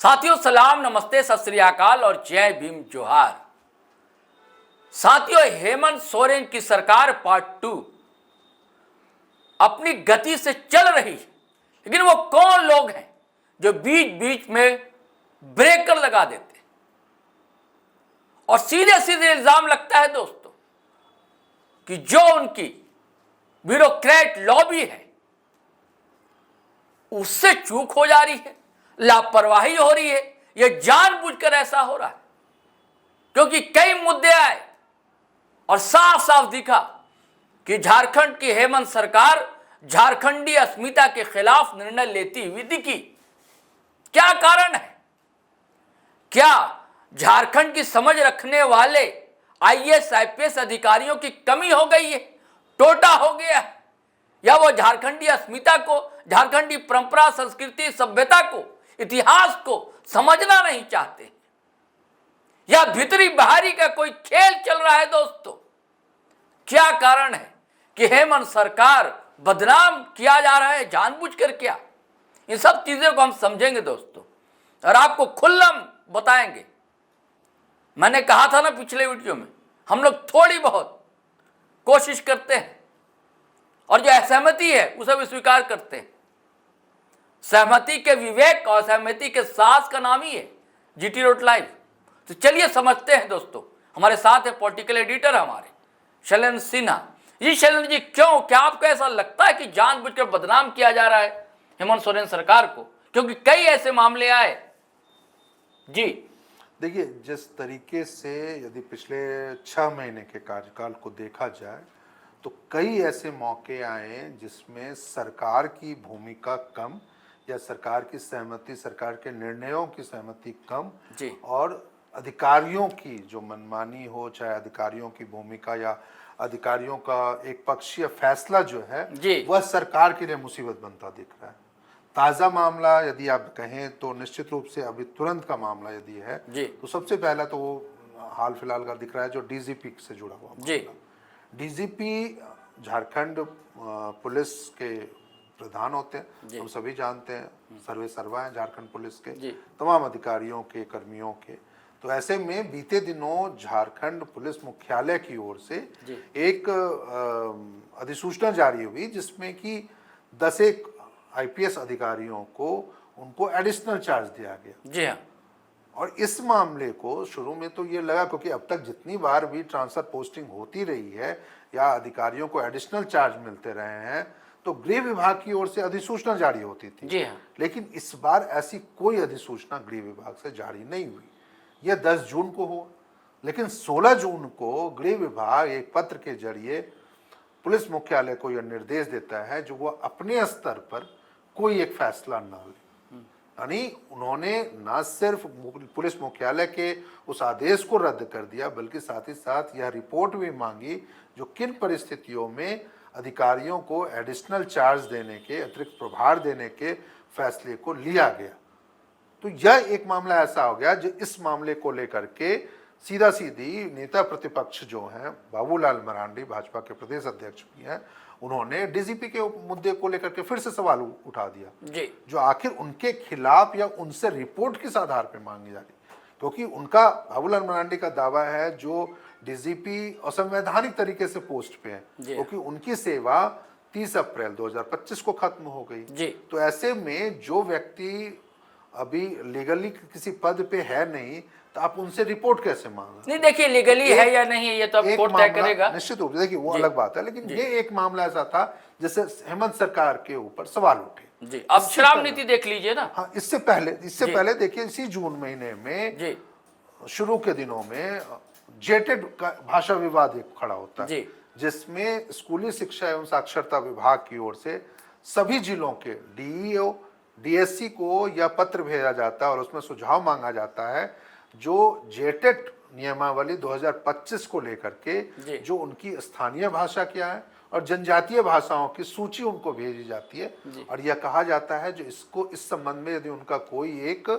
साथियों सलाम, नमस्ते, सत श्री अकाल और जय भीम जोहार। साथियों, हेमंत सोरेन की सरकार पार्ट 2 अपनी गति से चल रही है, लेकिन वो कौन लोग हैं जो बीच बीच में ब्रेकर लगा देते हैं और सीधे सीधे इल्जाम लगता है दोस्तों कि जो उनकी ब्यूरोक्रेट लॉबी है उससे चूक हो जा रही है, लापरवाही हो रही है, यह जानबूझकर ऐसा हो रहा है। क्योंकि कई मुद्दे आए और साफ साफ दिखा कि झारखंड की हेमंत सरकार झारखंडी अस्मिता के खिलाफ निर्णय लेती हुई दिखी। क्या कारण है? क्या झारखंड की समझ रखने वाले आईएएस आईपीएस अधिकारियों की कमी हो गई है, टोटा हो गया है, या वो झारखंडी अस्मिता को, झारखंडी परंपरा, संस्कृति, सभ्यता को, इतिहास को समझना नहीं चाहते, या भीतरी बाहरी का कोई खेल चल रहा है? दोस्तों, क्या कारण है कि हेमंत सरकार बदनाम किया जा रहा है जानबूझकर? क्या इन सब चीजों को हम समझेंगे दोस्तों और आपको खुल्लम बताएंगे। मैंने कहा था ना पिछले वीडियो में, हम लोग थोड़ी बहुत कोशिश करते हैं और जो असहमति है उसे भी स्वीकार करते हैं। सहमति के विवेक और सहमति के साहस का नाम ही है जीटी रोड लाइव। तो चलिए समझते हैं दोस्तों। हमारे साथ है पॉलिटिकल एडिटर हमारे शैलेंद्र सिन्हा जी। शैलेंद्र जी, क्यों, क्या आपको ऐसा लगता है कि जानबूझकर बदनाम किया जा रहा है हेमंत सोरेन सरकार को? क्योंकि कई ऐसे मामले आए जी। देखिए, जिस तरीके से यदि पिछले 6 महीने के कार्यकाल को देखा जाए तो कई ऐसे मौके आए जिसमें सरकार की भूमिका कम या सरकार की सहमति, सरकार के निर्णयों की सहमति कम जी, और अधिकारियों की जो मनमानी हो, चाहे अधिकारियों की भूमिका या अधिकारियों का एक पक्षीय फैसला जो है वह सरकार के लिए मुसीबत बनता दिख रहा है। ताज़ा मामला यदि आप कहें तो निश्चित रूप से अभी तुरंत का मामला यदि है तो सबसे पहला तो वो हाल फिलहाल का दिख रहा है जो डीजीपी से जुड़ा हुआ मामला। डीजीपी झारखंड पुलिस के प्रधान होते हैं, हम सभी जानते हैं, सर्वे सर्वा हैं झारखंड पुलिस के तमाम अधिकारियों के, कर्मियों के। तो ऐसे में बीते दिनों झारखंड पुलिस मुख्यालय की ओर से एक अधिसूचना जारी हुई जिसमें कि 10 आईपीएस अधिकारियों को उनको एडिशनल चार्ज दिया गया। जी हाँ। और इस मामले को शुरू में तो ये लगा, क्योंकि अब तक जितनी बार भी ट्रांसफर पोस्टिंग होती रही है या अधिकारियों को एडिशनल चार्ज मिलते रहे हैं तो गृह विभाग की ओर से अधिसूचना जारी होती थी। जी हाँ। लेकिन इस बार ऐसी कोई अधिसूचना गृह विभाग से जारी नहीं हुई। यह 10 जून को हुआ, लेकिन 16 जून को गृह विभाग एक पत्र के जरिए पुलिस मुख्यालय को यह निर्देश देता है जो वो अपने स्तर पर कोई एक फैसला न ले। यानी उन्होंने न सिर्फ पुलिस मुख्यालय के उस आदेश को रद्द कर दिया बल्कि साथ ही साथ यह रिपोर्ट भी मांगी जो किन परिस्थितियों में अधिकारियों को एडिशनल चार्ज देने के, अतिरिक्त प्रभार देने के फैसले को लिया गया। तो यह एक मामला ऐसा हो गया जो इस मामले को लेकर के सीधा सीधी नेता प्रतिपक्ष जो हैं बाबूलाल मरांडी, भाजपा के प्रदेश अध्यक्ष भी हैं, उन्होंने डीजीपी के मुद्दे को लेकर के फिर से सवाल उठा दिया जी। जो आखिर उनके खिलाफ या उनसे रिपोर्ट किस आधार पर मांगी जा रही, क्योंकि उनका, बाबूलाल मरांडी का दावा है जो डीजीपी असंवैधानिक तरीके से पोस्ट पे है क्योंकि उनकी सेवा 30 अप्रैल 2025 को खत्म हो गई। तो ऐसे में जो व्यक्ति अभी लीगली किसी पद पे है नहीं तो आप उनसे रिपोर्ट कैसे मांगा? नहीं, देखिए लीगली है या नहीं है ये तो अब कोर्ट तय करेगा। निश्चित रूप से देखिए वो अलग बात है, लेकिन ये एक मामला ऐसा था जिससे हेमंत सरकार के ऊपर सवाल उठे जी। अब श्रम नीति देख लीजिए ना। हाँ, इससे पहले देखिए इसी जून महीने में शुरू के दिनों में जेटेड का भाषा विवाद एक खड़ा होता है जिसमें स्कूली शिक्षा एवं साक्षरता विभाग की ओर से सभी जिलों के डीईओ, डीएससी को यह पत्र भेजा जाता है और उसमें सुझाव मांगा जाता है जो जेटेट नियमावली 2025 को लेकर के जो उनकी स्थानीय भाषा क्या है और जनजातीय भाषाओं की सूची उनको भेजी जाती है। और यह कहा जाता है जो इसको इस संबंध में यदि उनका कोई एक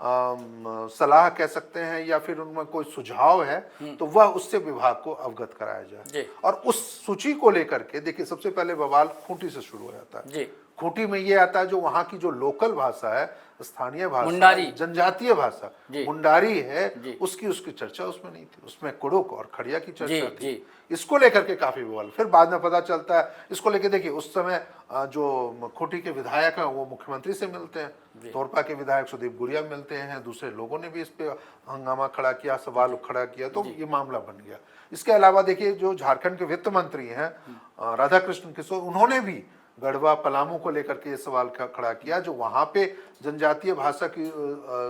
सलाह कह सकते हैं या फिर उनमें कोई सुझाव है तो वह उससे विभाग को अवगत कराया जाए। और उस सूची को लेकर के देखिए सबसे पहले बवाल खूंटी से शुरू हो जाता है। खूंटी में ये आता है जो वहाँ की जो लोकल भाषा है, स्थानीय भाषा, मुंडारी। जनजातीय भाषा जी। मुंडारी है, जी। उसकी चर्चा उसमें नहीं थी। उसमें कुड़ुक और खड़िया की जी, चर्चा थी। जी। इसको लेकर के काफी बवाल। फिर बाद में पता चलता है इसको लेकर, देखिए उस समय जो खूंटी के विधायक हैं वो मुख्यमंत्री से मिलते हैं, तोरपा के विधायक सुदीप गुड़िया मिलते हैं, दूसरे लोगों ने भी इस पे हंगामा खड़ा किया, सवाल खड़ा किया, तो ये मामला बन गया। इसके अलावा देखिए जो झारखंड के वित्त मंत्री हैं राधाकृष्ण किशोर, उन्होंने भी गढ़वा पलामू को लेकर के ये सवाल खड़ा किया, जो वहां पे जनजातीय भाषा की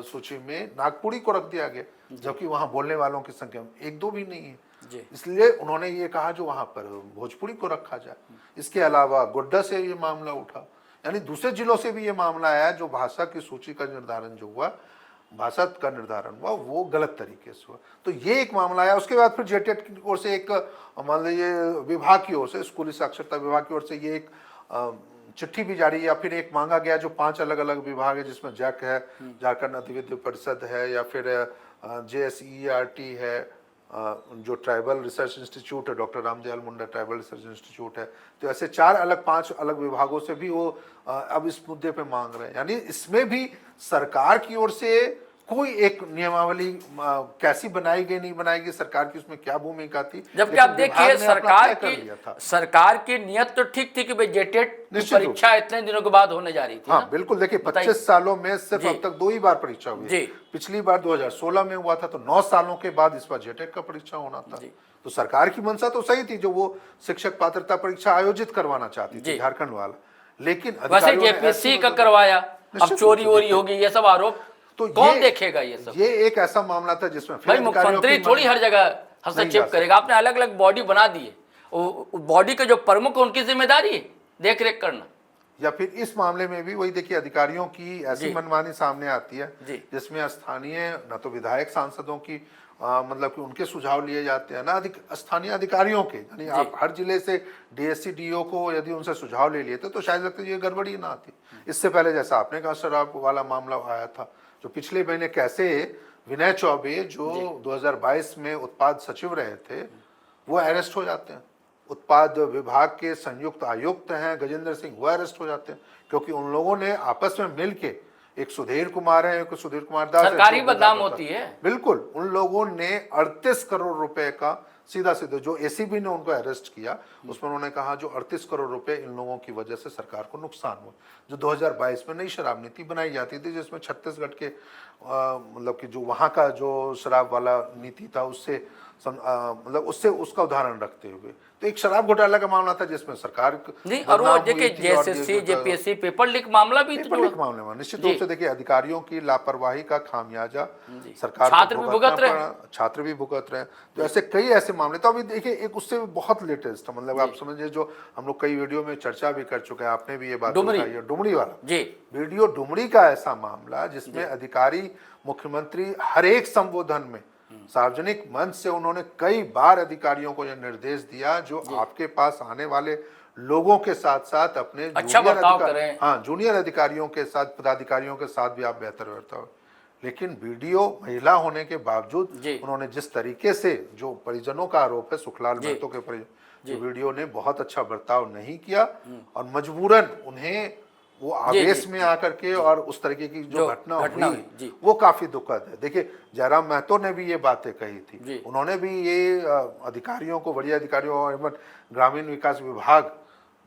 सूची में नागपुरी को रख दिया गया, जबकि वहां बोलने वालों की संख्या एक दो भी नहीं है। इसलिए उन्होंने ये कहा जो वहां पर भोजपुरी को रखा जाए। इसके अलावा गोड्डा से ये मामला उठा, यानी दूसरे जिलों से भी ये मामला आया, जो भाषा की सूची का निर्धारण जो हुआ, भाषा का निर्धारण हुआ, वो गलत तरीके से हुआ। तो ये एक मामला आया। उसके बाद फिर जेटेट की ओर से एक, मान लीजिए विभाग की ओर से, स्कूली साक्षरता विभाग की ओर से ये एक चिट्ठी भी जारी, या फिर एक मांगा गया जो 5 अलग अलग विभाग है, जिसमें जैक है, झारखंड अधिविद्य परिषद है, या फिर JSERT है, जो ट्राइबल रिसर्च इंस्टीट्यूट है, doctor Ramdayal Munda tribal research institute है। तो ऐसे 5 अलग विभागों से भी वो अब इस मुद्दे पे मांग रहे हैं। यानी इसमें भी सरकार की ओर से कोई एक नियमावली कैसी बनाई गई, नहीं बनाई गई, सरकार की उसमें क्या भूमिका थी। जबकि आप देखिए सरकार की नियत तो ठीक थी कि भाई जेटेट परीक्षा इतने दिनों के बाद होने जा रही थी। हाँ बिल्कुल, देखिए 25 सालों में सिर्फ अब तक 2 ही बार परीक्षा हुई है। पिछली बार 2016 में हुआ था, तो 9 सालों के बाद इस बार जेटेट का परीक्षा होना था। तो सरकार की मंशा तो सही थी, जो वो शिक्षक पात्रता परीक्षा आयोजित करवाना चाहती थी झारखंड वाला, लेकिन वैसे JPSC का करवाया, अब चोरी वोरी होगी, ये सब आरोप तो कौन देखेगा? ये सब ये एक ऐसा मामला था जिसमें भाई मुख्यमंत्री थोड़ी हर जगह हस्तक्षेप करेगा। आपने अलग अलग बॉडी बना दी है, बॉडी के जो प्रमुख है उनकी जिम्मेदारी है देख रेख करना। या फिर इस मामले में भी वही देखिए, अधिकारियों की ऐसी मनमानी सामने आती है जिसमें स्थानीय न तो विधायक सांसदों की मतलब कि उनके सुझाव लिए जाते हैं, ना स्थानीय अधिकारियों के। यानी आप हर जिले से DSC DO को यदि उनसे सुझाव ले लिए तो शायद लगता है ये गड़बड़ी ना आती। इससे पहले जैसा आपने कहा शराब वाला मामला आया था, जो पिछले महीने कैसे विनय चौबे जो 2022 में उत्पाद सचिव रहे थे, वो अरेस्ट हो जाते हैं। उत्पाद विभाग के संयुक्त आयुक्त हैं गजेंद्र सिंह, वो अरेस्ट हो जाते हैं, क्योंकि उन लोगों ने आपस में मिलके, एक सुधीर कुमार है, एक सुधीर कुमार दास, सरकारी बदनाम होती है। बिल्कुल, उन लोगों ने 38 करोड़ रुपए का सीधा जो ACB ने उनको अरेस्ट किया, उसमें उन्होंने कहा जो 38 करोड़ रुपए इन लोगों की वजह से सरकार को नुकसान हुआ। जो 2022 में नई शराब नीति बनाई जाती थी, जिसमें छत्तीसगढ़ के मतलब कि जो वहाँ का जो शराब वाला नीति था, उससे मतलब उससे उसका उदाहरण रखते हुए, तो एक शराब घोटाला का मामला था जिसमें सरकार नहीं, और वो देखिए JSSC JPSC पेपर लीक मामला भी मामले में निश्चित रूप से देखिए अधिकारियों की लापरवाही का खामियाजा सरकार, छात्र भी भुगत रहे हैं। तो ऐसे कई ऐसे मामले, तो अभी देखिए एक उससे बहुत लेटेस्ट, मतलब आप समझिए जो हम लोग कई वीडियो में चर्चा भी कर चुके हैं, आपने भी ये बात उठाई है, डुमरी वाला वीडियो, डुमरी का ऐसा मामला जिसमें अधिकारी मुख्यमंत्री हर एक संबोधन में सार्वजनिक मंच से उन्होंने कई बार अधिकारियों को यह निर्देश दिया जो आपके पास आने वाले लोगों के साथ साथ अपने जूनियर अधिकारियों के साथ, पदाधिकारियों के साथ भी आप बेहतर बर्ताव। लेकिन वीडियो महिला होने के बावजूद उन्होंने जिस तरीके से, जो परिजनों का आरोप है सुखलाल महतो के परिजन, वीडियो ने बहुत अच्छा बर्ताव नहीं किया, और मजबूरन उन्हें वो आवेश में आकर के और उस तरीके की जो घटना हुई वो काफी दुखद है। देखिए जयराम महतो ने भी ये बातें कही थी, उन्होंने भी ये अधिकारियों को, बड़ी अधिकारियों और ग्रामीण विकास विभाग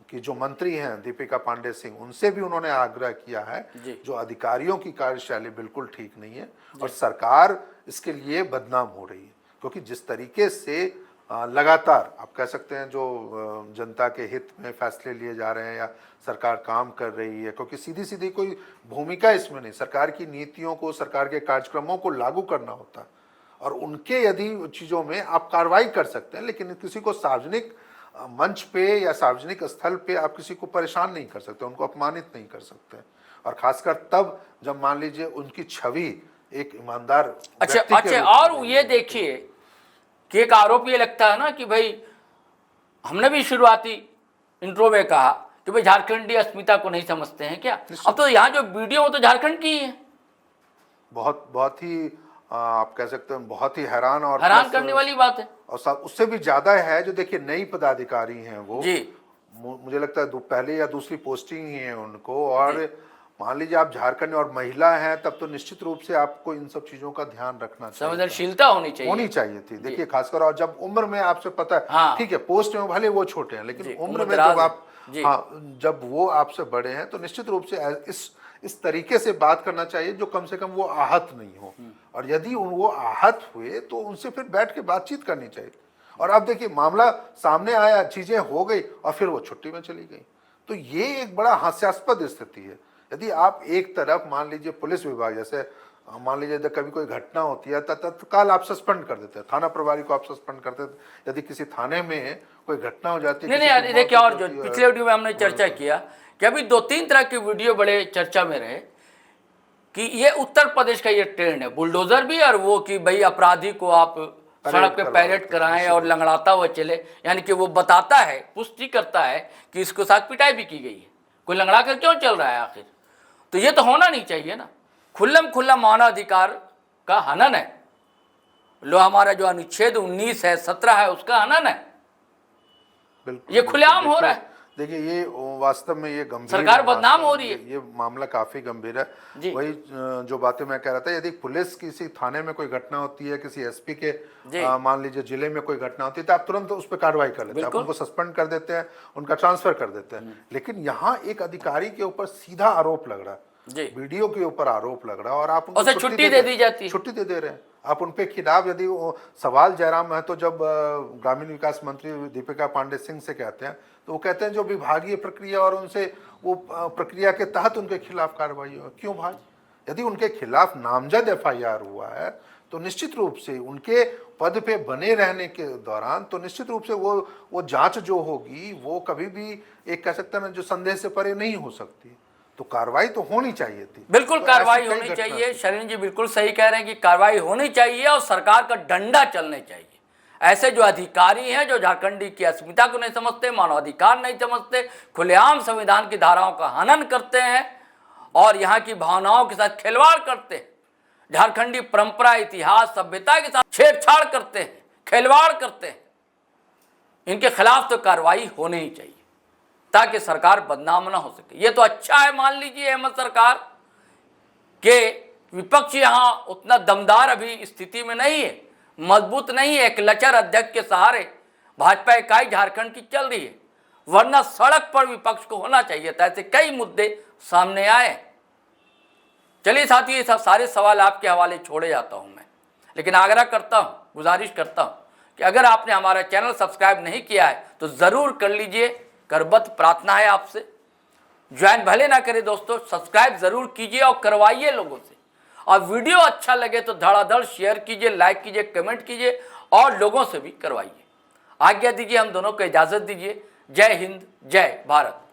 की जो मंत्री हैं दीपिका पांडे सिंह, उनसे भी उन्होंने आग्रह किया है जो अधिकारियों की कार्यशैली बिल्कुल ठीक नहीं है, और सरकार इसके लिए बदनाम हो रही है। क्योंकि जिस तरीके से लगातार आप कह सकते हैं जो जनता के हित में फैसले लिए जा रहे हैं या सरकार काम कर रही है, क्योंकि सीधी सीधी कोई भूमिका इसमें नहीं, सरकार की नीतियों को, सरकार के कार्यक्रमों को लागू करना होता है, और उनके यदि चीज़ों में आप कार्रवाई कर सकते हैं, लेकिन किसी को सार्वजनिक मंच पे या सार्वजनिक स्थल पे आप किसी को परेशान नहीं कर सकते, उनको अपमानित नहीं कर सकते, और खासकर तब जब मान लीजिए उनकी छवि एक ईमानदार। अच्छा, और ये देखिए कि एक आरोप ये लगता है ना कि भाई, हमने भी शुरुआती इंट्रो में कहा कि भाई झारखंडी अस्मिता को नहीं समझते हैं क्या? अब तो यहाँ जो वीडियो हो तो झारखंड की है। बहुत ही आप कह सकते हैं बहुत ही हैरान करने वाली बात है। और उससे भी ज्यादा है जो देखिए नई पदाधिकारी हैं वो मुझे लगता है पहले या दूसरी पोस्टिंग ही है उनको। और मान लीजिए आप झारखंड में और महिला हैं, तब तो निश्चित रूप से आपको इन सब चीजों का ध्यान रखना चाहिए, संवेदनशीलता होनी चाहिए थी। देखिए खासकर, और जब उम्र में आपसे पता है, हाँ। ठीक है पोस्ट में भले वो छोटे हैं, लेकिन उम्र में दराज जब आप जब वो आपसे बड़े हैं तो निश्चित रूप से इस तरीके से बात करना चाहिए जो कम से कम वो आहत नहीं हो। और यदि वो आहत हुए तो उनसे फिर बैठ के बातचीत करनी चाहिए। और अब देखिए मामला सामने आया, चीजें हो गई और फिर वो छुट्टी में चली गई, तो ये एक बड़ा हास्यास्पद स्थिति है। यदि आप एक तरफ मान लीजिए पुलिस विभाग, जैसे मान लीजिए कभी कोई घटना होती है तत्काल आप सस्पेंड कर देते हैं, थाना प्रभारी को आप सस्पेंड कर देते हैं। यदि किसी थाने में कोई घटना हो जाती है, नहीं देखिए, और जो पिछले वीडियो में हमने चर्चा किया कि अभी 2-3 तरह के वीडियो बड़े चर्चा में रहे कि ये उत्तर प्रदेश का ये ट्रेंड है, बुलडोजर भी, और वो कि भाई अपराधी को आप सड़क पे पैरेड कराएं और लंगड़ाता हुआ चले, यानी कि वो बताता है, पुष्टि करता है कि इसके साथ पिटाई भी की गई है, कोई लंगड़ा कर क्यों चल रहा है आखिर। तो ये तो होना नहीं चाहिए ना, खुल्लम मानवाधिकार का हनन है, लो हमारा जो अनुच्छेद 19 है, 17 है, उसका हनन है। बिल्कुल, ये खुलेआम हो रहा है। देखिए ये वास्तव में ये गंभीर, सरकार बदनाम हो रही है, ये मामला काफी गंभीर है। वही जो बातें मैं कह रहा था, यदि पुलिस किसी थाने में कोई घटना होती है, किसी एसपी के मान लीजिए जिले में कोई घटना होती है, तो आप तुरंत उस पर कार्रवाई कर लेते हैं, आप उनको सस्पेंड कर देते हैं, उनका ट्रांसफर कर देते हैं। लेकिन यहाँ एक अधिकारी के ऊपर सीधा आरोप लग रहा है, वीडियो के ऊपर आरोप लग रहा है, और आप उनको छुट्टी दे दी जाती है, छुट्टी दे रहे हैं आप उन पे खिलाफ। यदि सवाल जयराम महतो जब ग्रामीण विकास मंत्री दीपिका पांडे सिंह से कहते हैं, तो वो कहते हैं जो विभागीय प्रक्रिया और उनसे वो प्रक्रिया के तहत उनके खिलाफ कार्रवाई हो। क्यों भाई, यदि उनके खिलाफ नामजद FIR हुआ है तो निश्चित रूप से उनके पद पे बने रहने के दौरान तो निश्चित रूप से वो जांच जो होगी वो कभी भी एक कह सकते हैं ना जो संदेह से परे नहीं हो सकती। तो कार्रवाई तो होनी चाहिए थी, बिल्कुल कार्रवाई होनी चाहिए। शरीन जी बिल्कुल सही कह रहे हैं कि कार्रवाई होनी चाहिए और सरकार का डंडा चलने चाहिए। ऐसे जो अधिकारी हैं जो झारखंडी की अस्मिता को नहीं समझते, मानवाधिकार नहीं समझते, खुलेआम संविधान की धाराओं का हनन करते हैं और यहाँ की भावनाओं के साथ खिलवाड़ करते हैं, झारखंडी परंपरा, इतिहास, सभ्यता के साथ छेड़छाड़ करते हैं, खिलवाड़ करते हैं, इनके खिलाफ तो कार्रवाई होनी ही चाहिए ताकि सरकार बदनाम ना हो सके। ये तो अच्छा है, मान लीजिए अहमद सरकार के विपक्ष यहाँ उतना दमदार अभी स्थिति में नहीं है, मजबूत नहीं है, एक लचर अध्यक्ष के सहारे भाजपा इकाई झारखंड की चल रही है, वरना सड़क पर विपक्ष को होना चाहिए था। ऐसे कई मुद्दे सामने आए। चलिए साथी, ये सब सारे सवाल आपके हवाले छोड़े जाता हूं मैं, लेकिन आग्रह करता हूं, गुजारिश करता हूं कि अगर आपने हमारा चैनल सब्सक्राइब नहीं किया है तो ज़रूर कर लीजिए, करबद्ध प्रार्थना है आपसे। ज्वाइन भले ना करें दोस्तों, सब्सक्राइब जरूर कीजिए और करवाइए लोगों से। और वीडियो अच्छा लगे तो धड़ाधड़ शेयर कीजिए, लाइक कीजिए, कमेंट कीजिए और लोगों से भी करवाइए। आज्ञा दीजिए, हम दोनों को इजाज़त दीजिए। जय हिंद, जय भारत।